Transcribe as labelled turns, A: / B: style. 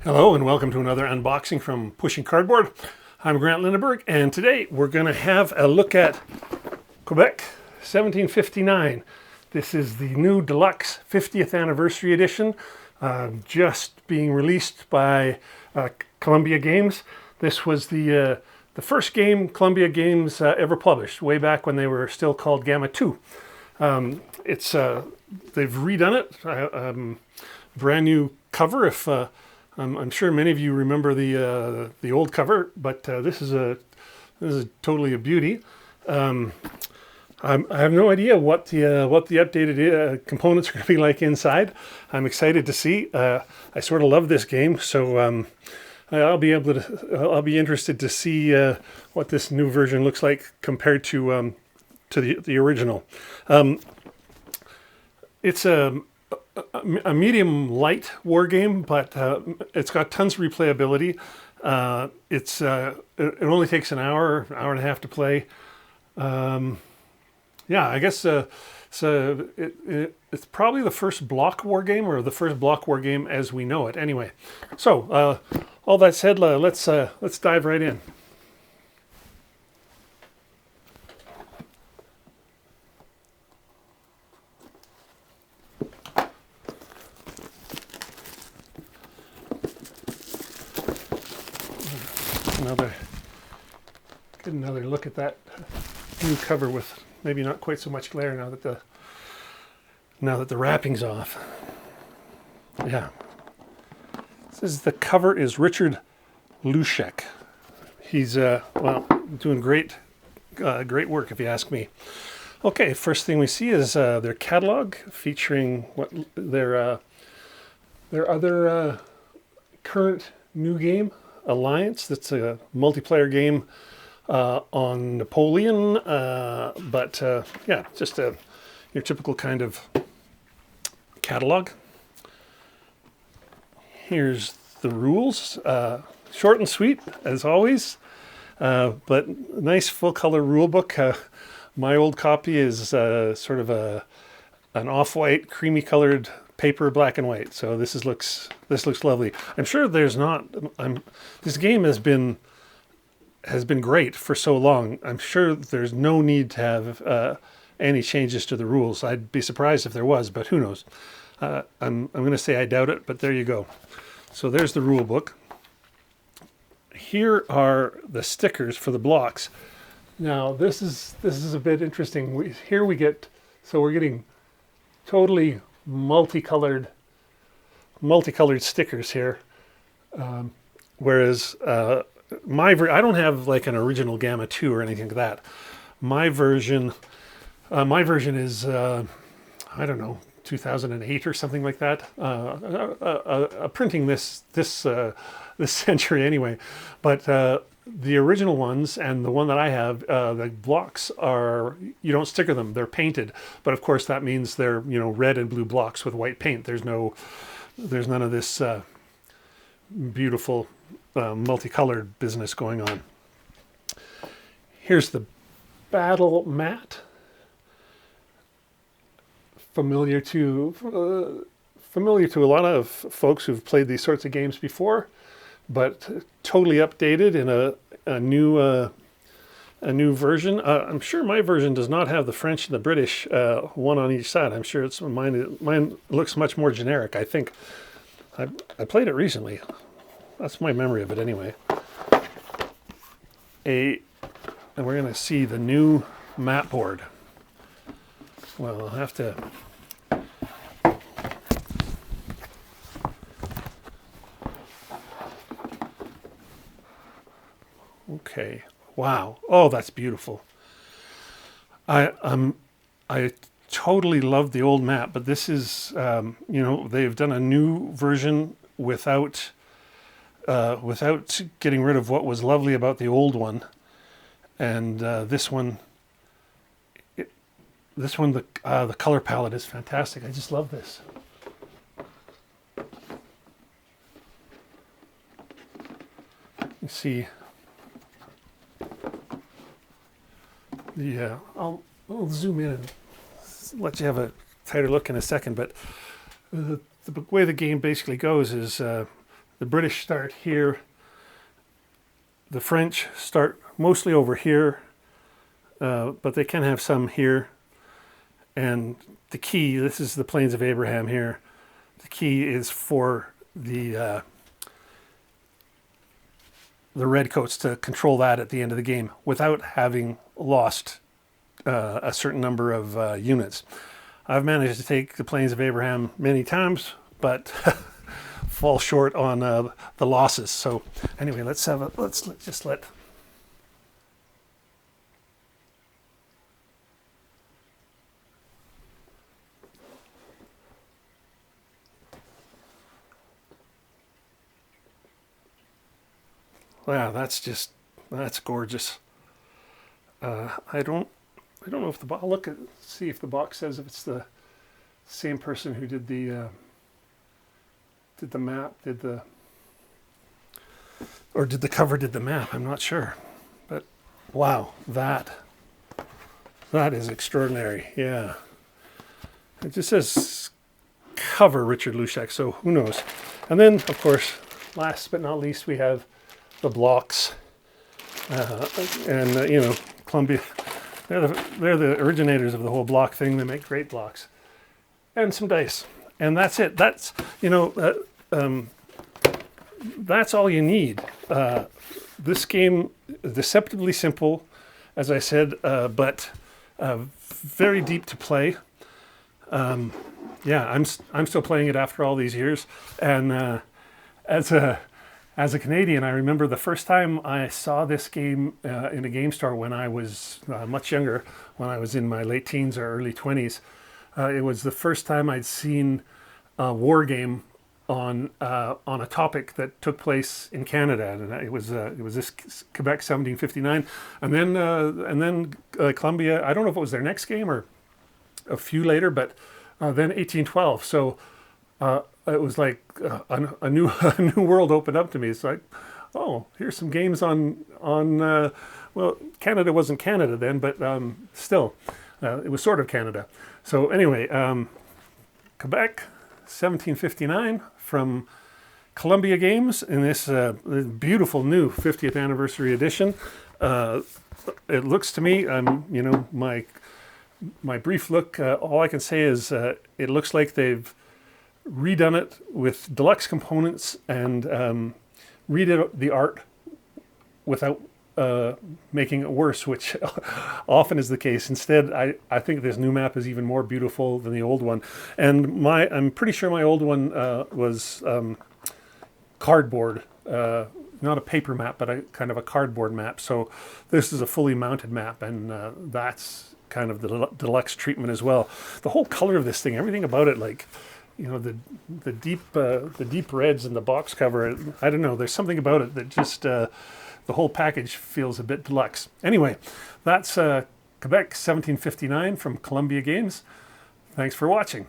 A: Hello and welcome to another unboxing from Pushing Cardboard. I'm Grant Lindenberg, and today we're going to have a look at Quebec 1759. This is the new deluxe 50th anniversary edition, just being released by Columbia Games. This was the first game Columbia Games ever published, way back when they were still called Gamma 2. They've redone it, brand new cover. If I'm sure many of you remember the old cover, but this is totally a beauty. I have no idea what the updated components are going to be like inside. I'm excited to see. I sort of love this game, so I'll be interested to see what this new version looks like compared to the original. It's a medium light war game, but it's got tons of replayability. It only takes an hour and a half to play. Yeah, I guess it's probably the first block war game, or the first block war game as we know it. Anyway, so all that said, let's dive right in. Get another look at that new cover with maybe not quite so much glare now that the wrapping's off. Yeah, the cover is Richard Luschek. He's doing great work, if you ask me. Okay, first thing we see is their catalog featuring what their other current new game, Alliance. That's a multiplayer game on Napoleon, but yeah, just your typical kind of catalog. Here's the rules, short and sweet as always, but nice full color rule book. My old copy is sort of an off-white, creamy colored paper, black and white. So this looks lovely. I'm sure there's not. This game has been great for so long. I'm sure there's no need to have any changes to the rules. I'd be surprised if there was, but who knows? I'm going to say I doubt it, but there you go. So there's the rule book. Here are the stickers for the blocks. Now this is a bit interesting. We're getting totally multicolored stickers here, whereas I don't have like an original Gamma 2 or anything like that. My version is I don't know, 2008 or something like that. Printing this century anyway, but the original ones and the one that I have, the blocks you don't sticker them, they're painted. But of course that means they're, red and blue blocks with white paint. There's none of this beautiful multicolored business going on. Here's the battle mat. Familiar to a lot of folks who've played these sorts of games before, but totally updated in a new version. I'm sure my version does not have the French and the British one on each side. I'm sure it's mine looks much more generic. I think I played it recently. That's my memory of it anyway. And we're going to see the new map board. Well, I'll have to. Okay. Wow. Oh, that's beautiful. I totally love the old map, but this is they've done a new version without getting rid of what was lovely about the old one, and this one the color palette is fantastic. I just love this. You see. I'll zoom in and let you have a tighter look in a second, but the way the game basically goes is The British start here. The French start mostly over here, but they can have some here. And the key, this is the Plains of Abraham here. The key is for the redcoats to control that at the end of the game without having lost a certain number of units. I've managed to take the Plains of Abraham many times, but fall short on the losses. So anyway, let's just let. Wow, that's gorgeous. I don't know if the box. I'll look at see if the box says if it's the same person who did the map, did the cover, did the map. I'm not sure, but wow, that is extraordinary. Yeah, it just says cover Richard Lushak, so who knows? And then, of course, last but not least, we have the blocks, and you know, Columbia. They're the originators of the whole block thing. They make great blocks, and some dice, and that's it. That's that's all you need. This game is deceptively simple, as I said, but very deep to play. Yeah, I'm still playing it after all these years, and as a Canadian, I remember the first time I saw this game in a game store when I was much younger, when I was in my late teens or early 20s. It was the first time I'd seen a war game on a topic that took place in Canada, and it was this Quebec 1759, and then Columbia. I don't know if it was their next game or a few later, but then 1812. So. It was like a new world opened up to me. It's like, oh, here's some games on well, Canada wasn't Canada then, but still, it was sort of Canada. So anyway, Quebec, 1759 from Columbia Games in this beautiful new 50th anniversary edition. It looks to me, you know, my brief look. All I can say is it looks like they've redone it with deluxe components and redid the art without making it worse, which often is the case. Instead, I think this new map is even more beautiful than the old one. And I'm pretty sure my old one was cardboard, not a paper map, but a kind of a cardboard map. So this is a fully mounted map, and that's kind of the deluxe treatment as well. The whole color of this thing, everything about it, like, you know, the deep reds in the box cover. I don't know. There's something about it that just the whole package feels a bit deluxe. Anyway, that's Quebec 1759 from Columbia Games. Thanks for watching.